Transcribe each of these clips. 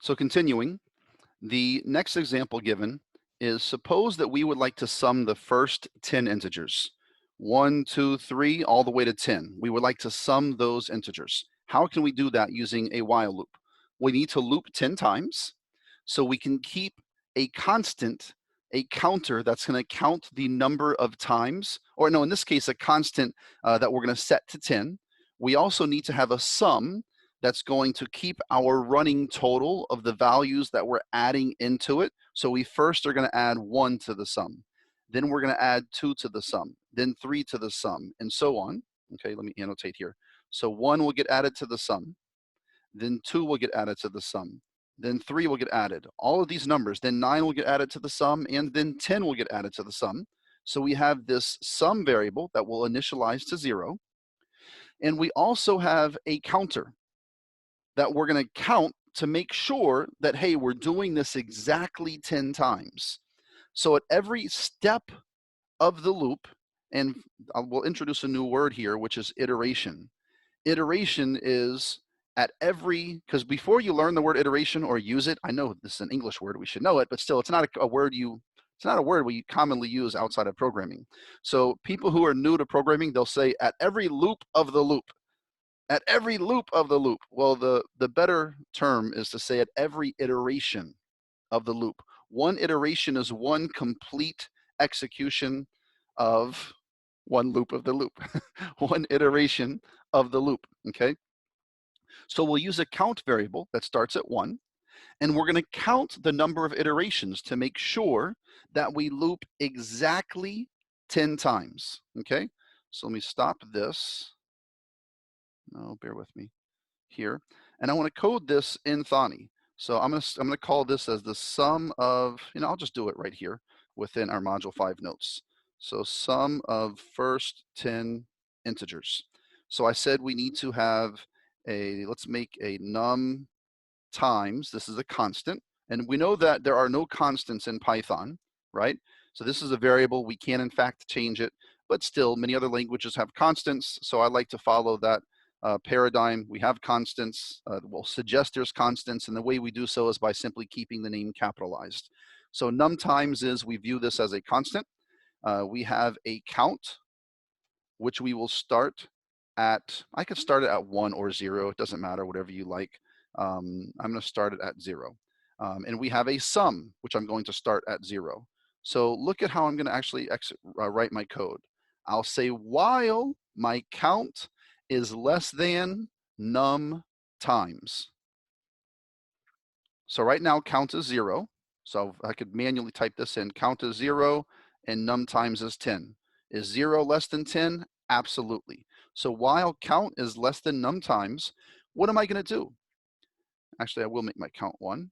So continuing, the next example given is suppose that we would like to sum the first 10 integers, 1, 2, 3, all the way to 10. We would like to sum those integers. How can we do that using a while loop? We need to loop 10 times so we can keep a constant, a counter that's going to count the number of times, or no, in this case, a constant that we're going to set to 10. We also need to have a sum that's going to keep our running total of the values that we're adding into it. So we first are going to add 1 to the sum. Then we're going to add 2 to the sum, then 3 to the sum, and so on. Okay, let me annotate here. So 1 will get added to the sum, then 2 will get added to the sum, then 3 will get added. All of these numbers, then 9 will get added to the sum, and then 10 will get added to the sum. So we have this sum variable that will initialize to 0. And we also have a counter that we're going to count to make sure that, hey, we're doing this exactly 10 times. So at every step of the loop, and we'll introduce a new word here, which is iteration. Iteration is at every, because before you learn the word iteration or use it, I know this is an English word, we should know it, but still, it's not a word it's not a word we commonly use outside of programming. So people who are new to programming, they'll say at every loop of the loop. At every loop of the loop. Well, the better term is to say at every iteration of the loop. One iteration is one complete execution of one loop of the loop. One iteration of the loop, okay? So we'll use a count variable that starts at 1, and we're going to count the number of iterations to make sure that we loop exactly 10 times, okay? So let me stop this. No, bear with me here. And I want to code this in Thani. So I'm gonna call this as the sum of, I'll just do it right here within our module 5 notes. So sum of first 10 integers. So I said we need to have let's make a num times, this is a constant. And we know that there are no constants in Python, right? So this is a variable, we can in fact change it, but still many other languages have constants. So I like to follow that paradigm. We have constants, we'll suggest there's constants, and the way we do so is by simply keeping the name capitalized. So num times is, we view this as a constant. We have a count, which we will start at, I could start it at 1 or 0, it doesn't matter, whatever you like. I'm gonna start it at 0. And we have a sum, which I'm going to start at 0. So look at how I'm gonna actually write my code. I'll say while my count is less than num times. So right now count is 0. So I could manually type this in. Count is 0 and num times is 10. Is 0 less than 10? Absolutely. So while count is less than num times, what am I going to do? Actually, I will make my count 1,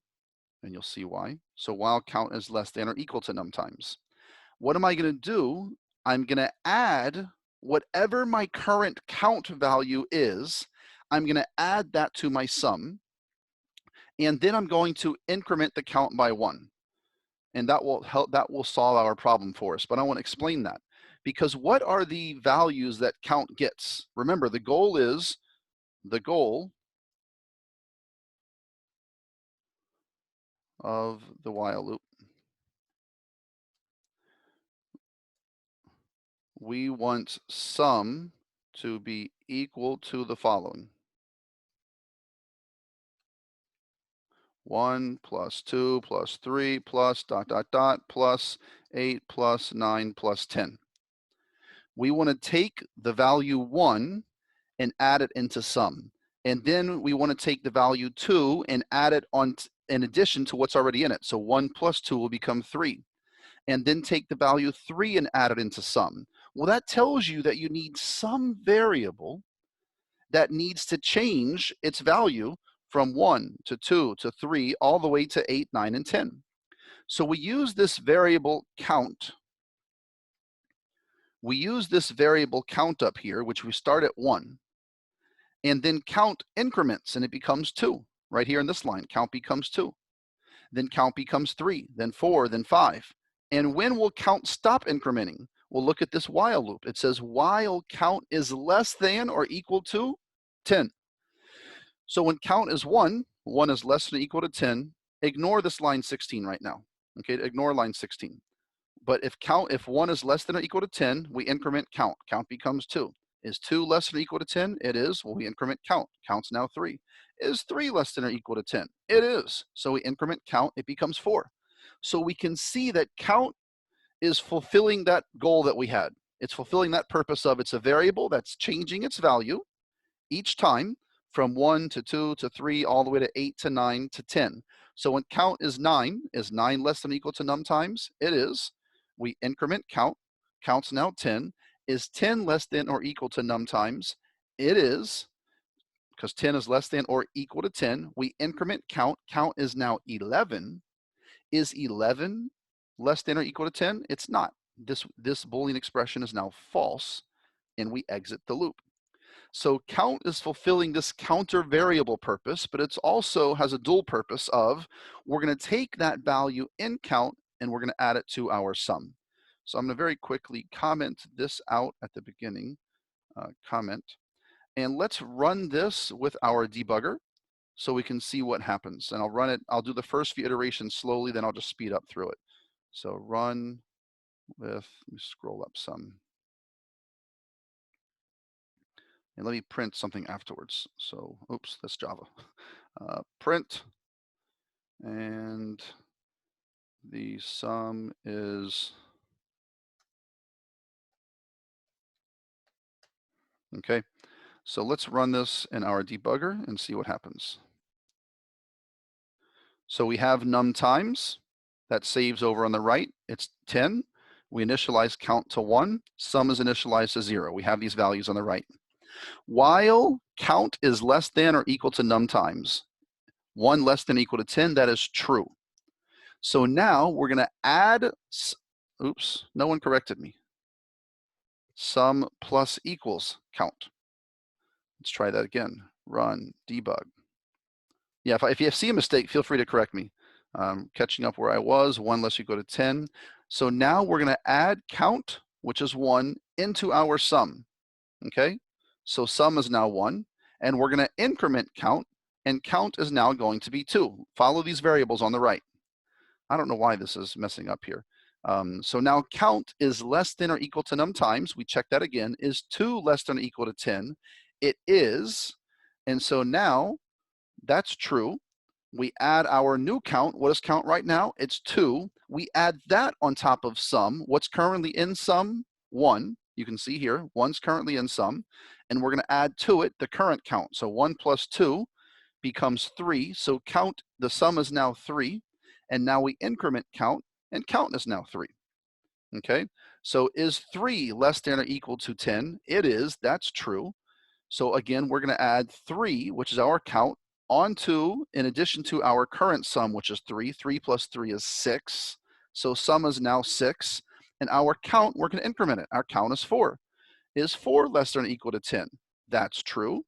and you'll see why. So while count is less than or equal to num times. What am I going to do? I'm going to add whatever my current count value is. I'm going to add that to my sum, and then I'm going to increment the count by 1. And that will solve our problem for us. But I want to explain that, because what are the values that count gets? Remember, the goal of the while loop. We want sum to be equal to the following. 1 plus 2 plus 3 plus ... plus 8 plus 9 plus 10. We want to take the value 1 and add it into sum. And then we want to take the value 2 and add it on in addition to what's already in it. So 1 plus 2 will become 3. And then take the value 3 and add it into sum. Well, that tells you that you need some variable that needs to change its value from 1 to 2 to 3 all the way to 8, 9, and 10. So we use this variable count. We use this variable count up here, which we start at 1. And then count increments, and it becomes 2. Right here in this line, count becomes 2. Then count becomes 3, then 4, then 5. And when will count stop incrementing? We'll look at this while loop. It says while count is less than or equal to 10. So when count is 1, 1 is less than or equal to 10, ignore this line 16 right now. Okay, ignore line 16. But if 1 is less than or equal to 10, we increment count. Count becomes 2. Is 2 less than or equal to 10? It is. Well, we increment count. Count's now 3. Is 3 less than or equal to 10? It is. So we increment count. It becomes 4. So we can see that count is fulfilling that goal that we had. It's fulfilling that purpose of it's a variable that's changing its value each time from 1 to 2 to 3 all the way to 8 to 9 to 10. So when count is 9 less than or equal to num times? It is. We increment count. Count's now 10. Is 10 less than or equal to num times? It is, because 10 is less than or equal to 10. We increment count. Count is now 11. Is 11 less than or equal to 10? It's not. This Boolean expression is now false, and we exit the loop. So count is fulfilling this counter variable purpose, but it also has a dual purpose of we're going to take that value in count and we're going to add it to our sum. So I'm going to very quickly comment this out at the beginning, comment, and let's run this with our debugger so we can see what happens. And I'll run it, I'll do the first few iterations slowly, then I'll just speed up through it. So run with, let me scroll up some. And let me print something afterwards. So, oops, that's Java. Print, and the sum is, okay. So let's run this in our debugger and see what happens. So we have num times, that saves over on the right, it's 10. We initialize count to 1, sum is initialized to 0. We have these values on the right. While count is less than or equal to num times, 1 less than or equal to 10, that is true. So now we're going to add, oops, no one corrected me. Sum plus equals count. Let's try that again. Run, debug. Yeah, if you see a mistake, feel free to correct me. Catching up where I was, 1 less equal to 10. So now we're going to add count, which is 1, into our sum. Okay? So sum is now 1, and we're going to increment count, and count is now going to be 2. Follow these variables on the right. I don't know why this is messing up here. So now count is less than or equal to num times. We check that again. Is 2 less than or equal to 10? It is. And so now that's true. We add our new count. What is count right now? It's 2. We add that on top of sum. What's currently in sum? 1. You can see here, 1's currently in sum. And we're going to add to it the current count. So 1 plus 2 becomes 3. So count, the sum is now 3. And now we increment count, and count is now 3. Okay, so is 3 less than or equal to 10? It is, that's true. So again, we're going to add 3, which is our count, onto, in addition to our current sum, which is 3. 3 plus 3 is 6. So sum is now 6. And our count, we're going to increment it. Our count is 4. Is 4 less than or equal to 10? That's true.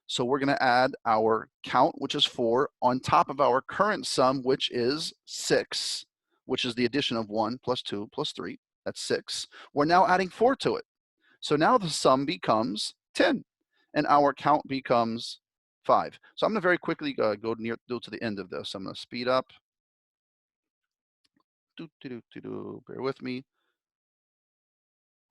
So we're going to add our count, which is 4, on top of our current sum, which is 6, which is the addition of 1 plus 2 plus 3. That's 6. We're now adding 4 to it. So now the sum becomes 10, and our count becomes 5. So I'm going to very quickly go to the end of this. I'm going to speed up. Bear with me.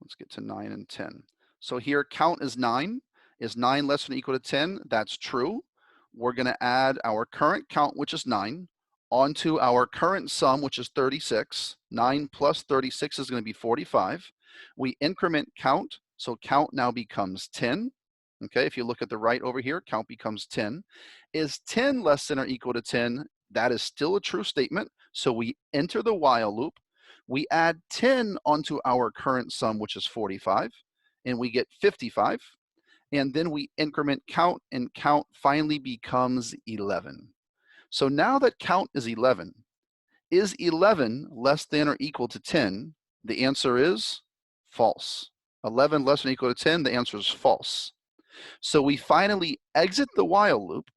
Let's get to 9 and 10. So here, count is 9. Is 9 less than or equal to 10? That's true. We're going to add our current count, which is 9, onto our current sum, which is 36. 9 plus 36 is going to be 45. We increment count, so count now becomes 10. Okay, if you look at the right over here, count becomes 10. Is 10 less than or equal to 10? That is still a true statement. So we enter the while loop. We add 10 onto our current sum, which is 45, and we get 55. And then we increment count, and count finally becomes 11. So now that count is 11 less than or equal to 10? The answer is false. 11 less than or equal to 10, the answer is false. So we finally exit the while loop,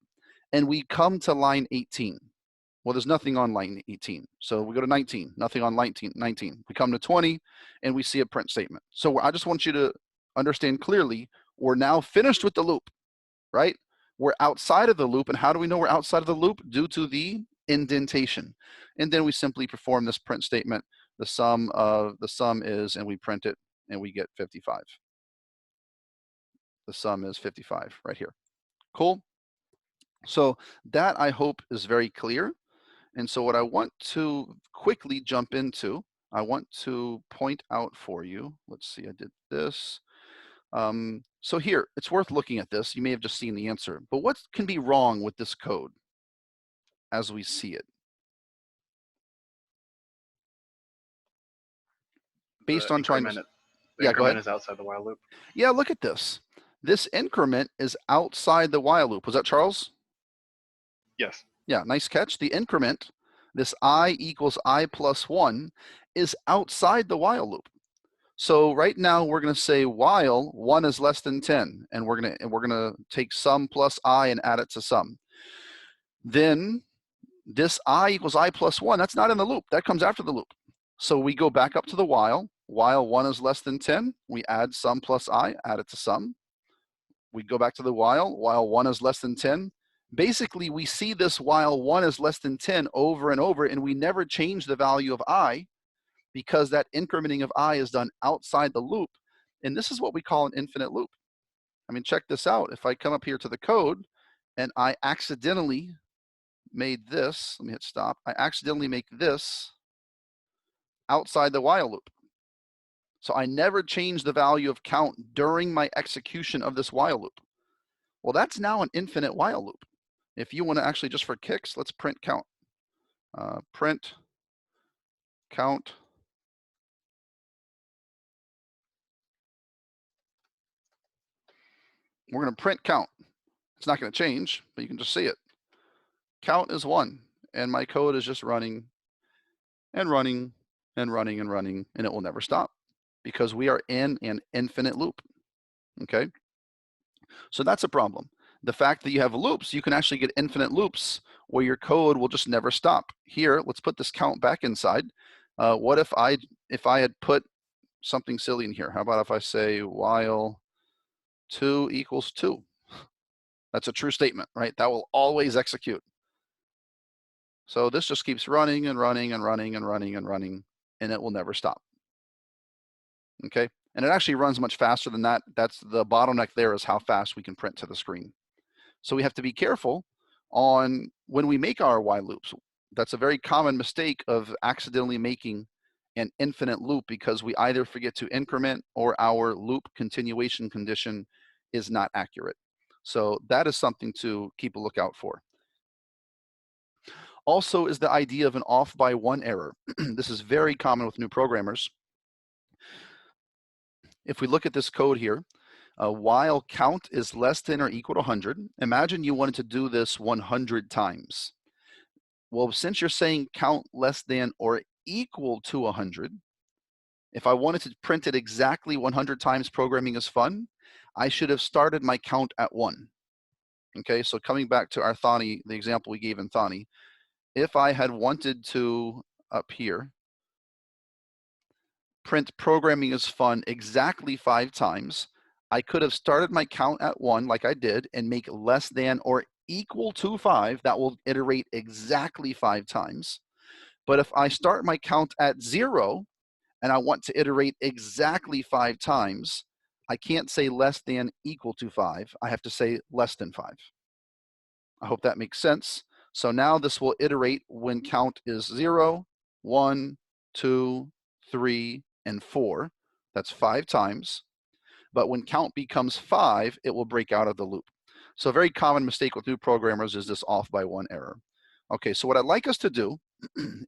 and we come to line 18. Well, there's nothing on line 18. So we go to 19, nothing on line 19. We come to 20, and we see a print statement. So I just want you to understand clearly, we're now finished with the loop, right? we're outside of the loop. And how do we know we're outside of the loop? Due to the indentation. And then we simply perform this print statement. The sum is, and we print it, and we get 55. The sum is 55 right here. Cool. So that, I hope, is very clear. And so what I want to quickly jump into, I want to point out for you, let's see, I did this. So here, it's worth looking at this. You may have just seen the answer, but what can be wrong with this code as we see it? Based on trying to, the increment is outside the while loop. Yeah, look at this. This increment is outside the while loop. Was that Charles? Yes. Yeah, nice catch. The increment, this I equals I plus 1, is outside the while loop. So right now we're going to say while 1 is less than 10, and we're going to take sum plus I and add it to sum. Then this I equals I plus 1, that's not in the loop. That comes after the loop. So we go back up to the while 1 is less than 10, we add sum plus I, add it to sum. We go back to the while 1 is less than 10. Basically, we see this while 1 is less than 10 over and over, and we never change the value of I because that incrementing of I is done outside the loop. And this is what we call an infinite loop. I mean, check this out. If I come up here to the code and I accidentally made this, let me hit stop. I accidentally make this outside the while loop. So I never change the value of count during my execution of this while loop. Well, that's now an infinite while loop. If you want to actually, just for kicks, let's print count. Print count. We're going to print count. It's not going to change, but you can just see it. Count is 1, and my code is just running and running and running and running, and it will never stop because we are in an infinite loop. Okay? So that's a problem. The fact that you have loops, you can actually get infinite loops where your code will just never stop. Here, let's put this count back inside. What if I had put something silly in here? How about if I say while 2 equals 2? That's a true statement, right? That will always execute. So this just keeps running and running and running and running and running, and it will never stop. Okay? And it actually runs much faster than that. That's the bottleneck there, is how fast we can print to the screen. So we have to be careful on when we make our while loops. That's a very common mistake of accidentally making an infinite loop because we either forget to increment or our loop continuation condition is not accurate. So that is something to keep a lookout for. Also is the idea of an off by 1 error. This is very common with new programmers. If we look at this code here, while count is less than or equal to 100, imagine you wanted to do this 100 times. Well, since you're saying count less than or equal to 100, if I wanted to print it exactly 100 times, programming is fun, I should have started my count at 1. Okay, so coming back to our Thani, the example we gave in Thani, if I had wanted to, up here, print programming is fun exactly 5 times, I could have started my count at 1 like I did and make less than or equal to 5. That will iterate exactly 5 times. But if I start my count at 0 and I want to iterate exactly 5 times, I can't say less than equal to 5. I have to say less than 5. I hope that makes sense. So now this will iterate when count is 0, 1, 2, 3, and 4. That's 5 times. But when count becomes 5, it will break out of the loop. So a very common mistake with new programmers is this off by 1 error. Okay, so what I'd like us to do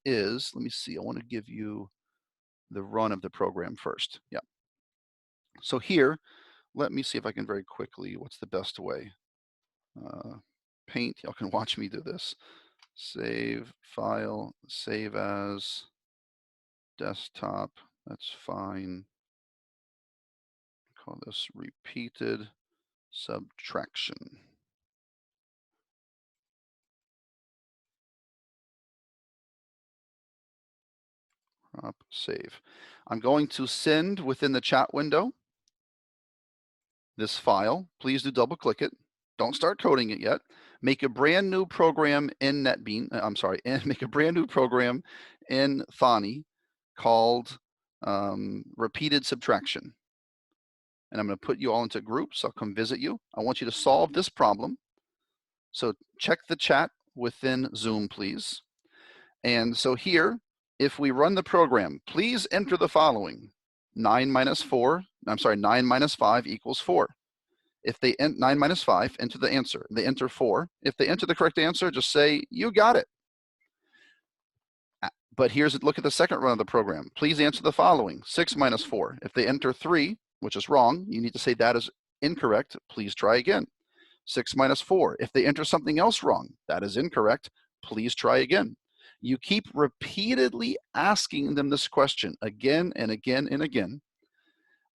is, let me see, I want to give you the run of the program first. Yeah. So here, let me see if I can very quickly, what's the best way? Paint, y'all can watch me do this. Save file, save as, desktop, that's fine. Call this repeated subtraction. Save. I'm going to send within the chat window this file. Please do double click it. don't start coding it yet. Make a brand new program in NetBeans. Make a brand new program in Thani called repeated subtraction. And I'm going to put you all into groups. I'll come visit you. I want you to solve this problem. So check the chat within Zoom, please. And so here, if we run the program, please enter the following. 9 minus 5 equals 4. If they 9 minus 5, enter the answer. They enter 4. If they enter the correct answer, just say, you got it. But look at the second run of the program. Please answer the following. 6 minus 4. If they enter 3, which is wrong, you need to say that is incorrect. Please try again. 6 minus 4. If they enter something else wrong, that is incorrect. Please try again. You keep repeatedly asking them this question again and again and again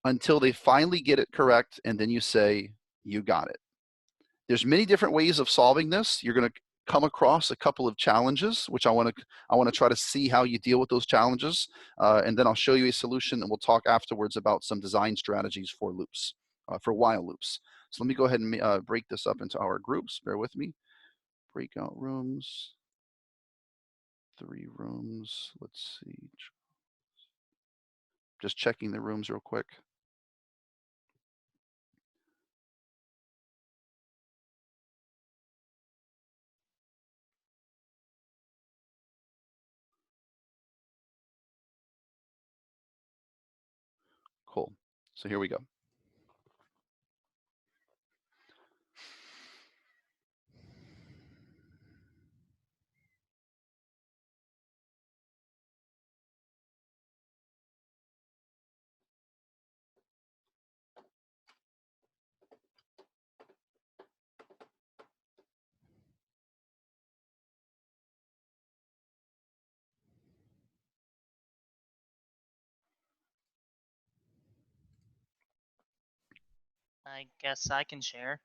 until they finally get it correct, and then you say, you got it. There's many different ways of solving this. You're going to come across a couple of challenges, which I want to try to see how you deal with those challenges, and then I'll show you a solution, and we'll talk afterwards about some design strategies for loops, for while loops. So let me go ahead and break this up into our groups. Bear with me. Breakout rooms. 3 rooms. Let's see. Just checking the rooms real quick. Cool. So here we go. I guess I can share.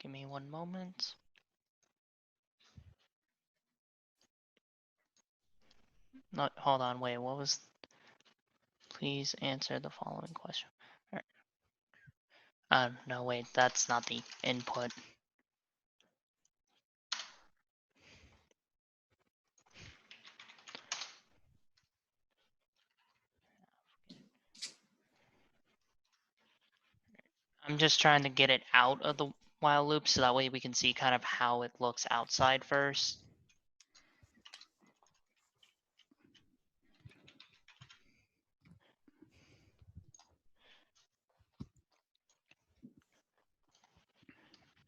Give me one moment. No, hold on, wait, what was... Please answer the following question. No, wait, that's not the input. I'm just trying to get it out of the while loop so that way we can see kind of how it looks outside first.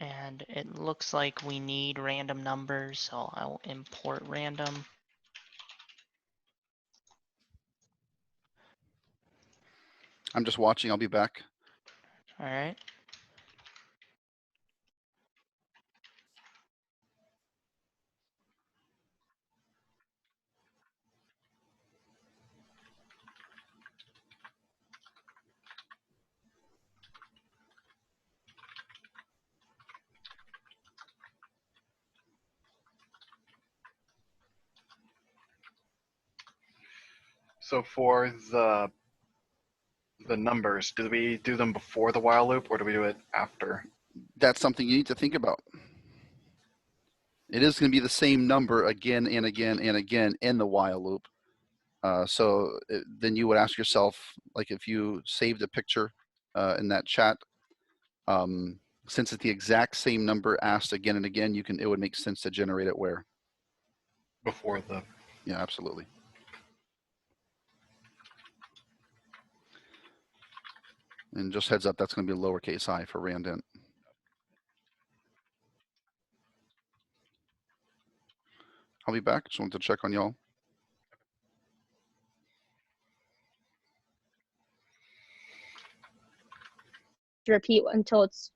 And it looks like we need random numbers, so I'll import random. I'm just watching. I'll be back. All right. So for the numbers, do we do them before the while loop or do we do it after? That's something you need to think about. It is going to be the same number again and again and again in the while loop. Then you would ask yourself, like if you saved a picture in that chat, since it's the exact same number asked again and again, it would make sense to generate it where? Before the... Yeah, absolutely. And just heads up, that's going to be a lowercase I for randint. I'll be back. Just wanted to check on y'all. Repeat until it's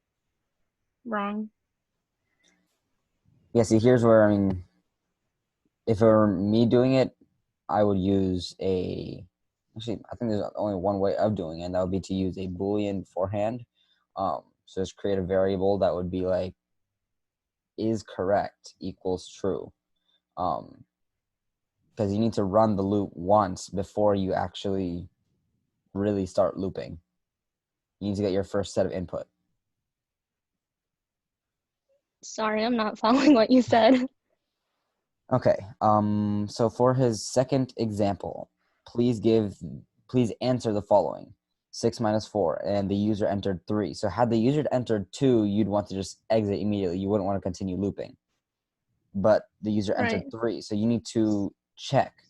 wrong. Yeah, see, here's where, I mean, if it were me doing it, I would use actually, I think there's only one way of doing it, and that would be to use a Boolean beforehand. So just create a variable that would be like, is correct equals true. Because you need to run the loop once before you actually really start looping. You need to get your first set of input. Sorry, I'm not following what you said. Okay. So for his second example, please answer the following: 6 minus 4, and the user entered 3. So had the user entered 2, you'd want to just exit immediately. You wouldn't want to continue looping. But the user entered Right. 3, so you need to check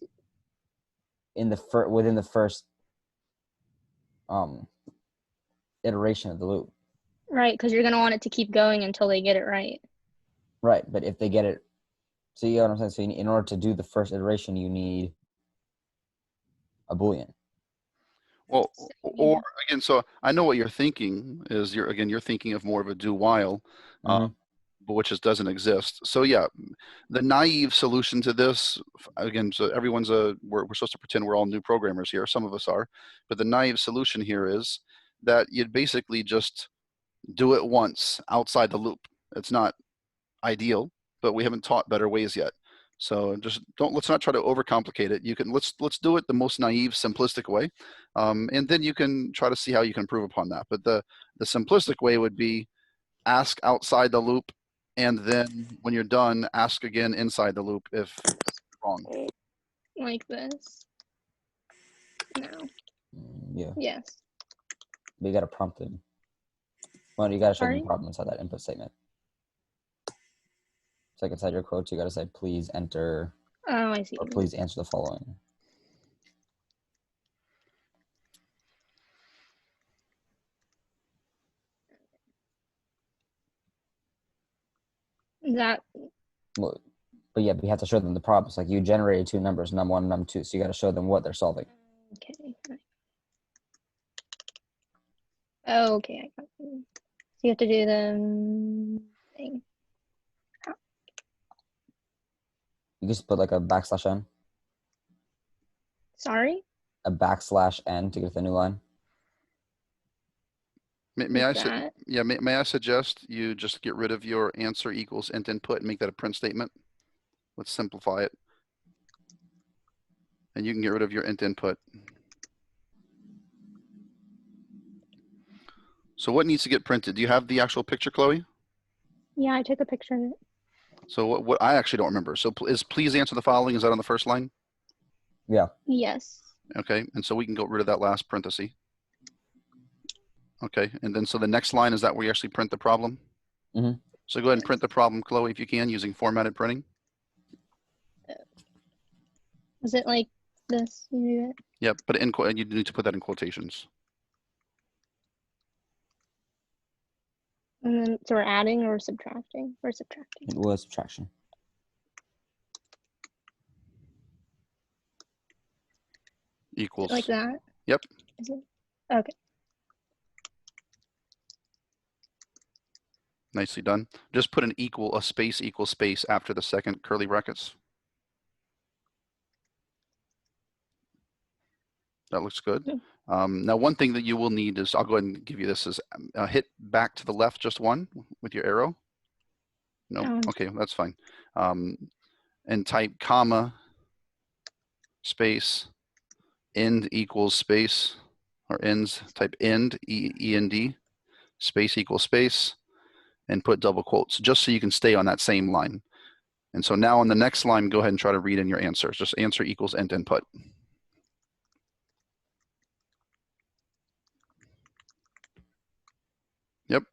in the within the first iteration of the loop. Right, because you're gonna want it to keep going until they get it right. Right, but if they get it, so you know what I'm saying. So in order to do the first iteration, you need a boolean. Well, Yeah. or again, so I know what you're thinking is you're thinking of more of a do while, Mhm. but which just doesn't exist. So yeah, the naive solution to this, again, so everyone's we're supposed to pretend we're all new programmers here. Some of us are, but the naive solution here is that you'd basically just do it once outside the loop. It's not ideal, but we haven't taught better ways yet. So just let's not try to overcomplicate it. Let's do it the most naive, simplistic way, and then you can try to see how you can improve upon that. But the simplistic way would be ask outside the loop, and then when you're done, ask again inside the loop if wrong. Like this. No. Yeah, Yes. but you got to prompt them. Well, you got to show them Sorry? the problem inside that input statement. It's like inside your quotes, you got to say, please enter, Oh, I see. or please answer the following. That Well, but yeah, we have to show them the problems. Like you generated 2 numbers, num1, num2, so you got to show them what they're solving. okay. Oh, okay, I got you. So you have to do the thing. You just put like a \n, Sorry? a \n to get the new line. May I That. may I suggest you just get rid of your answer equals int input and make that a print statement? Let's simplify it. And you can get rid of your int input. So what needs to get printed? Do you have the actual picture, Chloe? Yeah, I took a picture of it. So what I actually don't remember. So is please answer the following. Is that on the first line? Yeah. Yes. Okay. And so we can get rid of that last parenthesis. Okay. And then so the next line, is that where you actually print the problem? Mhm. So go ahead and print the problem, Chloe, if you can, using formatted printing. Is it like this? You do it? Yep. But you need to put that in quotations. And then, so we're adding or subtracting? We're subtracting. It was subtraction. Equals. Like that? Yep. Is it? Okay. Nicely done. Just put a space equal space after the second curly brackets. That looks good. Now, one thing that you will need is, I'll go ahead and give you this, is hit back to the left just one with your arrow. No, okay, that's fine. And type comma, space, end equals space, or ends, type end, E-N-D, space equals space, and put double quotes, just so you can stay on that same line. And so now on the next line, go ahead and try to read in your answers. Just answer equals end input. Yep.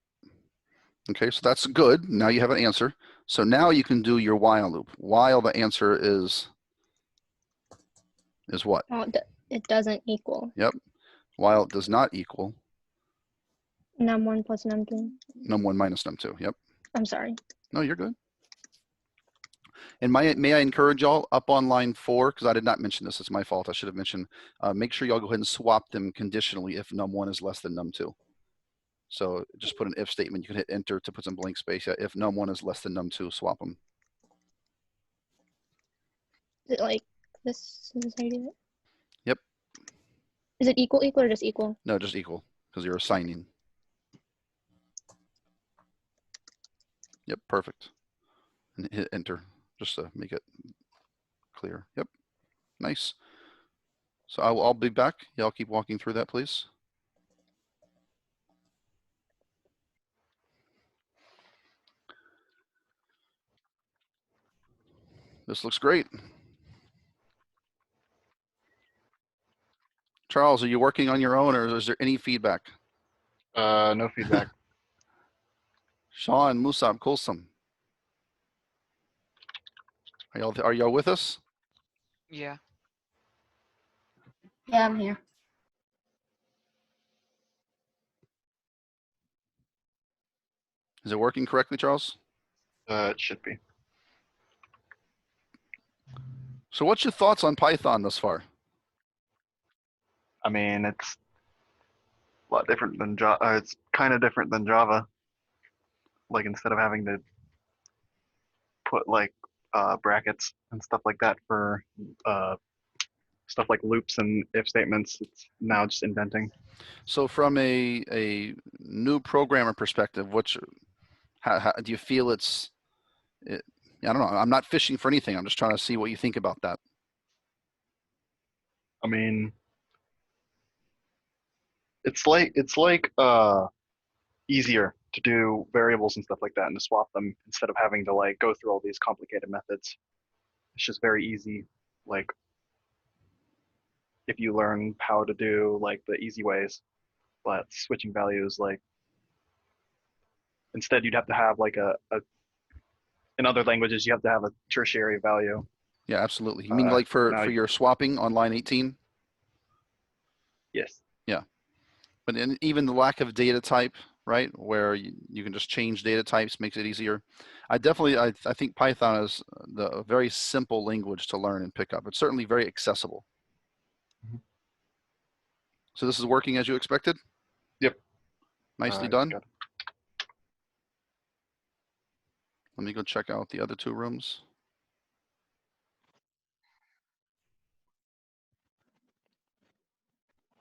Okay, so that's good. Now you have an answer. So now you can do your while loop. While the answer is what? Oh, it doesn't equal. Yep. While it does not equal num1 plus num2. num1 minus num2. Yep. I'm sorry. No, you're good. And may I encourage y'all up on line 4, because I did not mention this. It's my fault. I should have mentioned. Make sure y'all go ahead and swap them conditionally if num1 is less than num2. So just put an if statement. You can hit enter to put some blank space. Yeah, if num1 is less than num2, swap them. Is it like this? Is this how you do it? Yep. Is it equal or just equal? No, just equal, because you're assigning. Yep, perfect. And hit enter just to make it clear. Yep, nice. So I'll be back. Y'all keep walking through that, please. This looks great. Charles, are you working on your own, or is there any feedback? No feedback. Sean, Musab, Kulsum, are y'all with us? Yeah. Yeah, I'm here. Is it working correctly, Charles? It should be. So what's your thoughts on Python thus far? I mean, it's a lot different than Java. It's kind of different than Java. Like instead of having to put like brackets and stuff like that for stuff like loops and if statements, it's now just indenting. So from a new programmer perspective, how do you feel I don't know. I'm not fishing for anything. I'm just trying to see what you think about that. I mean, it's like easier to do variables and stuff like that and to swap them instead of having to like go through all these complicated methods. It's just very easy. Like if you learn how to do like the easy ways, but switching values, like instead you'd have to have like a in other languages you have to have a tertiary value. Yeah, absolutely. You mean like now for your swapping on line 18? Yes. But even the lack of data type, right, where you can just change data types makes it easier. I think Python is a very simple language to learn and pick up. It's certainly very accessible. Mhm. So this is working as you expected? Yep. Nicely done. Let me go check out the other two rooms.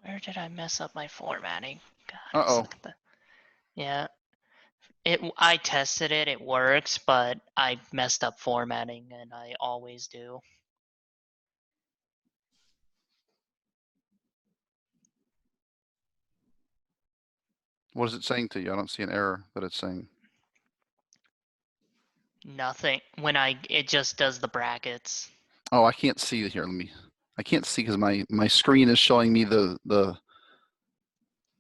Where did I mess up my formatting? God, I Uh-oh. suck at that. Yeah. I tested it, it works, but I messed up formatting, and I always do. What is it saying to you? I don't see an error that it's saying. Nothing. It just does the brackets. Oh, I can't see it here. I can't see because my screen is showing me the,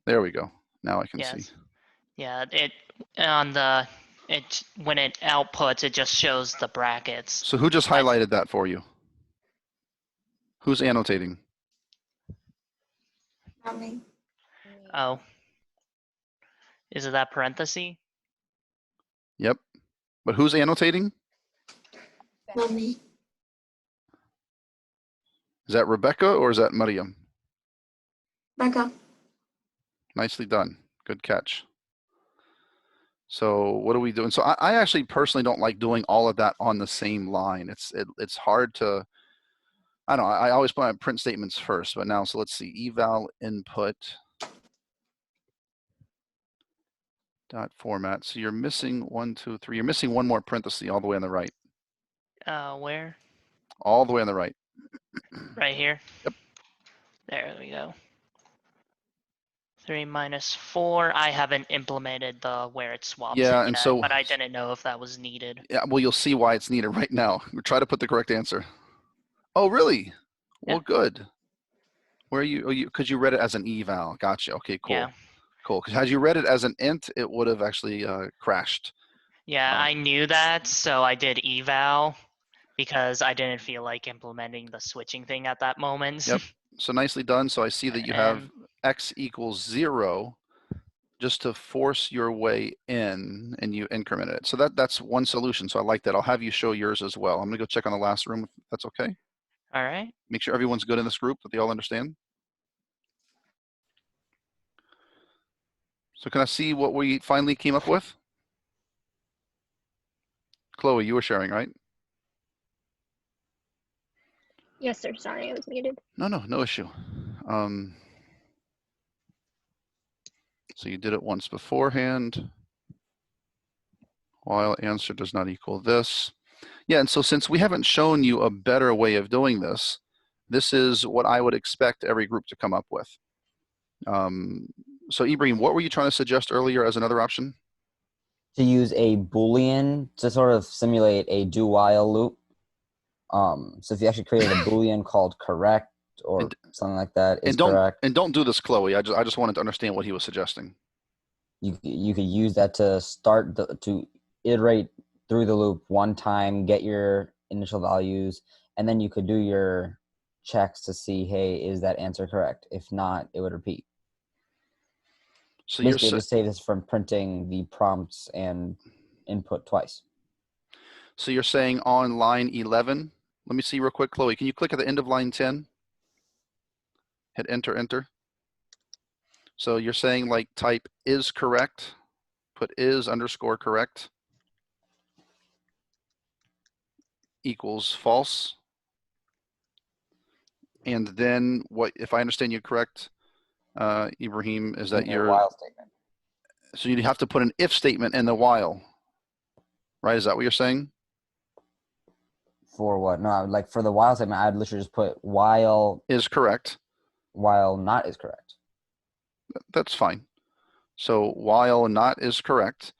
there we go. Now I can see. Yes. Yeah, when it outputs, it just shows the brackets. So who just highlighted that for you? Who's annotating? Not me. Oh. Is it that parenthesis? Yep. But who's annotating? Not me. Is that Rebecca or is that Mariam? Becca. Nicely done. Good catch. So what are we doing? So I actually personally don't like doing all of that on the same line. It's hard to, I don't know, I always put my print statements first, but now, so let's see, eval input dot format. So you're missing 1, 2, 3. You're missing one more parenthesis all the way on the right. Where? All the way on the right. Right here? Yep. There we go. 3 minus 4. I haven't implemented the where it swaps it Yeah, and yet, so, but I didn't know if that was needed. yeah, well, you'll see why it's needed right now. We'll try to put the correct answer. Oh, really? Well, Yeah. good. Where are you? Oh, because you read it as an eval. Gotcha. Okay, cool. Yeah. Cool. Because had you read it as an int, it would have actually crashed. Yeah, I knew that, so I did eval because I didn't feel like implementing the switching thing at that moment. Yep. So nicely done. So I see that you have And x equals 0 just to force your way in, and you incremented it. So that's one solution. So I like that. I'll have you show yours as well. I'm gonna go check on the last room if that's okay. all right. Make sure everyone's good in this group, that they all understand. So can I see what we finally came up with? Chloe, you were sharing, right? Yes, sir. Sorry, I was muted. No issue. So you did it once beforehand. While answer does not equal this. Yeah, and so since we haven't shown you a better way of doing this, this is what I would expect every group to come up with. So Ibrahim, what were you trying to suggest earlier as another option? To use a Boolean to sort of simulate a do-while loop. So if you actually created a Boolean called correct or And- something like that is And don't correct, do this, Chloe. I just wanted to understand what he was suggesting. you could use that to start to iterate through the loop one time, get your initial values, and then you could do your checks to see, hey, is that answer correct? If not, it would repeat. So you're Basically, it sa- just saves us from printing the prompts and input twice. so you're saying on line 11. Let me see real quick, Chloe. Can you click at the end of line 10? Hit enter, enter. So you're saying like type is correct, put is underscore correct equals false. And then what, if I understand you correct, Ibrahim, is that In your you're, while statement. so you'd have to put an if statement in the while, right? Is that what you're saying? For what? No, like for the while statement, I'd literally just put while Is correct. not is correct. That's fine. So while not is correct,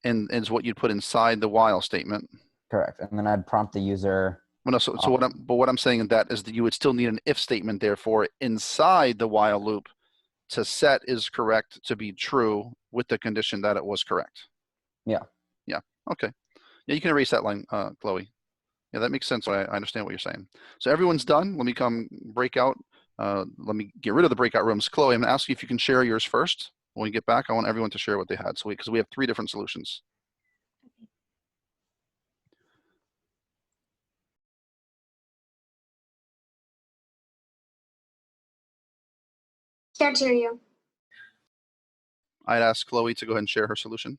and is what you'd put inside the while statement. Correct. And then I'd prompt the user. Well, no, so what I'm saying in that is that you would still need an if statement, therefore, inside the while loop to set is correct to be true with the condition that it was correct. Yeah. Yeah. Okay. Yeah, you can erase that line, Chloe. Yeah, that makes sense. I understand what you're saying. So everyone's done. Let me come breakout. Let me get rid of the breakout rooms. Chloe, I'm gonna ask you if you can share yours first. When we get back, I want everyone to share what they had. So because we have 3 different solutions. Can't hear you. I'd ask Chloe to go ahead and share her solution.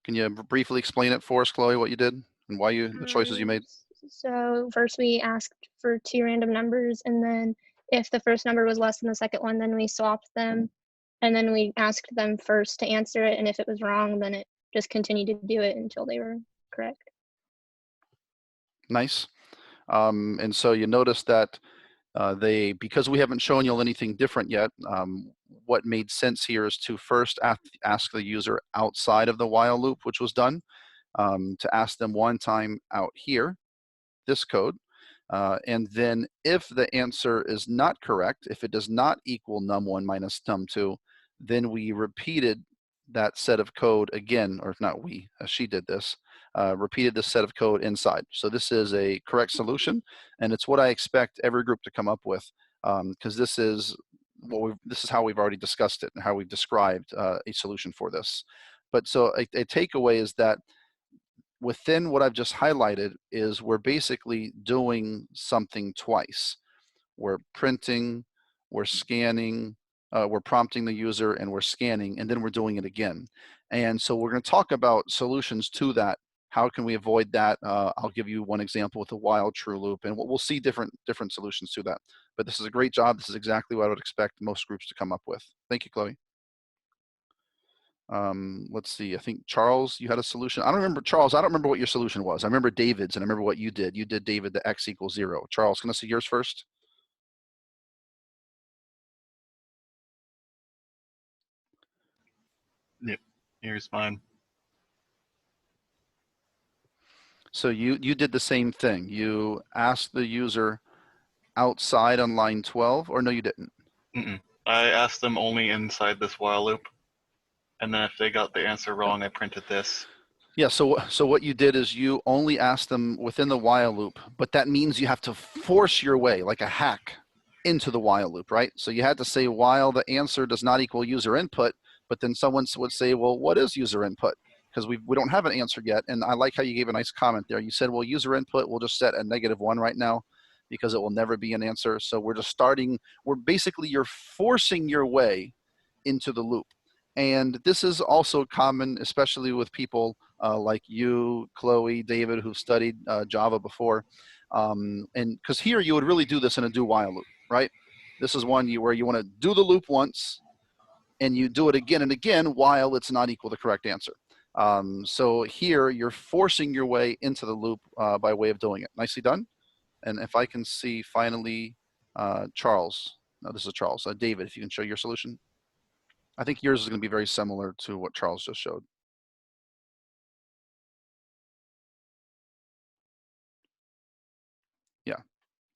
Can you briefly explain it for us, Chloe, what you did and why the choices you made? So first we asked for 2 random numbers, and then if the first number was less than the second one, then we swapped them, and then we asked them first to answer it, and if it was wrong, then it just continued to do it until they were correct. Nice. And so you notice that because we haven't shown you anything different yet, what made sense here is to first ask the user outside of the while loop, which was done, to ask them one time out here, this code. And then if the answer is not correct, if it does not equal num1 minus num2, then we repeated that set of code again, or if not we, she did this, repeated this set of code inside. So this is a correct solution, and it's what I expect every group to come up with, because this is how we've already discussed it and how we've described a solution for this. But so a takeaway is that within what I've just highlighted is we're basically doing something twice. We're printing, we're scanning, we're prompting the user, and we're scanning, and then we're doing it again. And so we're going to talk about solutions to that. How can we avoid that? I'll give you one example with a while true loop, and we'll see different solutions to that. But this is a great job. This is exactly what I would expect most groups to come up with. Thank you, Chloe. Let's see. I think Charles, you had a solution. I don't remember, Charles. I don't remember what your solution was. I remember David's, and I remember what you did. You did, David, the x equals 0. Charles, can I see yours first? Yep. Here's mine. So you did the same thing. You asked the user outside on line 12, or no, you didn't. I asked them only inside this while loop, and then if they got the answer wrong, I printed this. Yeah, so what you did is you only asked them within the while loop, but that means you have to force your way, like a hack, into the while loop, right? So you had to say while the answer does not equal user input, but then someone would say, well, what is user input? Because we don't have an answer yet. And I like how you gave a nice comment there. You said, well, user input, we'll just set a -1 right now because it will never be an answer. So we're just starting, you're forcing your way into the loop. And this is also common, especially with people like you, Chloe, David, who've studied Java before. And because here you would really do this in a do while loop, right? This is one where you want to do the loop once and you do it again and again while it's not equal to the correct answer. So here you're forcing your way into the loop by way of doing it. Nicely done. And if I can see finally, Charles, no, this is Charles, David, if you can show your solution. I think yours is going to be very similar to what Charles just showed.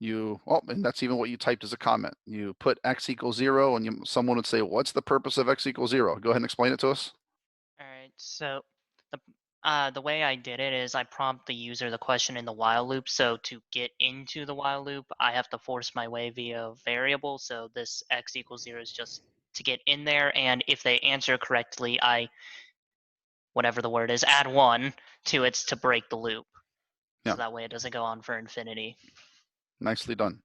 and that's even what you typed as a comment. You put x equals 0, and someone would say, what's the purpose of x equals 0? Go ahead and explain it to us. All right, so the way I did it is I prompt the user the question in the while loop. So to get into the while loop, I have to force my way via a variable. So this x equals 0 is just to get in there. And if they answer correctly, whatever the word is, add 1 to it to break the loop. Yeah. So that way it doesn't go on for infinity. Nicely done.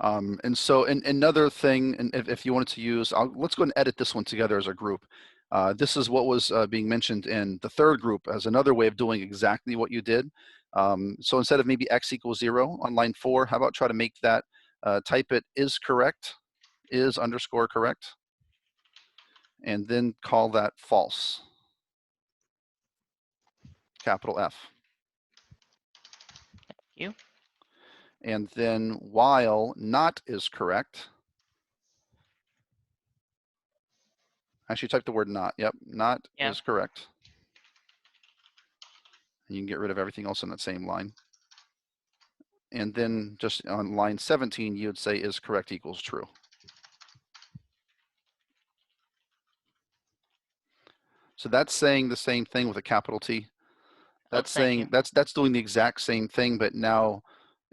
And so another thing, and if you wanted to use, let's go and edit this one together as a group. This is what was being mentioned in the third group as another way of doing exactly what you did. So instead of maybe x equals 0 on line 4, how about try to make that, type it is correct, is underscore correct, and then call that false, capital F. You? And then while not is correct, actually type the word not. Yep, not Yeah. is correct. And you can get rid of everything else in that same line. And then just on line 17, you'd say is correct equals true. So that's saying the same thing with a capital T. That's saying that's doing the exact same thing, but now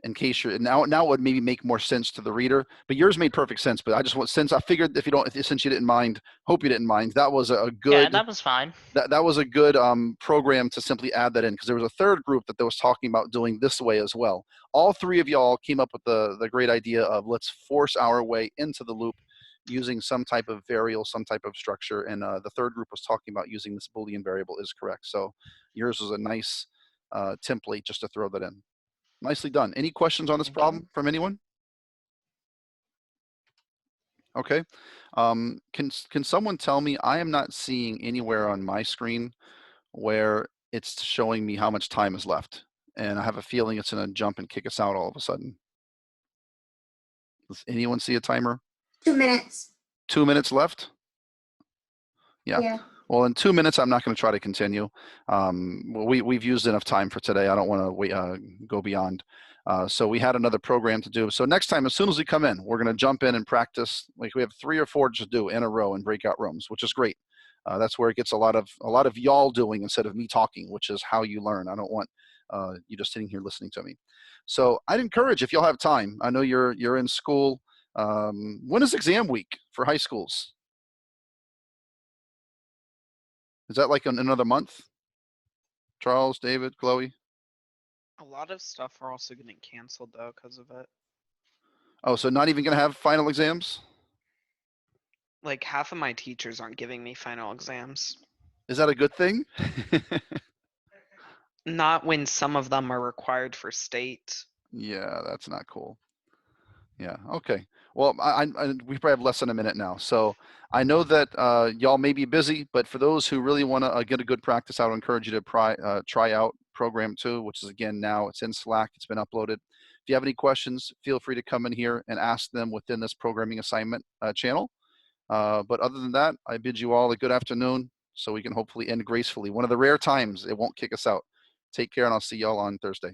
in case you're now it would maybe make more sense to the reader, but yours made perfect sense. But I just want, since I figured since you didn't mind, hope you didn't mind, that was a good, Yeah, that was fine. that was a good program to simply add that in, because there was a third group that was talking about doing this way as well. All three of y'all came up with the great idea of let's force our way into the loop using some type of variable, some type of structure, and the third group was talking about using this Boolean variable is correct. So yours was a nice template just to throw that in. Nicely done. Any questions on this problem from anyone? Okay. Can someone tell me, I am not seeing anywhere on my screen where it's showing me how much time is left. And I have a feeling it's going to jump and kick us out all of a sudden. Does anyone see a timer? 2 minutes. 2 minutes left? Yeah. Yeah. Well, in 2 minutes, I'm not going to try to continue. We've used enough time for today. I don't want to go beyond. So we had another program to do. So next time, as soon as we come in, we're going to jump in and practice. Like we have 3 or 4 to do in a row in breakout rooms, which is great. That's where it gets a lot of y'all doing instead of me talking, which is how you learn. I don't want you just sitting here listening to me. So I'd encourage, if y'all have time. I know you're in school. When is exam week for high schools? Is that like another month? Charles, David, Chloe? A lot of stuff are also getting canceled though because of it. Oh, so not even going to have final exams? Like half of my teachers aren't giving me final exams. Is that a good thing? Not when some of them are required for state. Yeah, that's not cool. Yeah, okay. Well, we probably have less than a minute now. So I know that y'all may be busy, but for those who really want to get a good practice, I would encourage you to try out Program 2, which is, again, now it's in Slack. It's been uploaded. If you have any questions, feel free to come in here and ask them within this programming assignment channel. But other than that, I bid you all a good afternoon so we can hopefully end gracefully. One of the rare times it won't kick us out. Take care, and I'll see y'all on Thursday.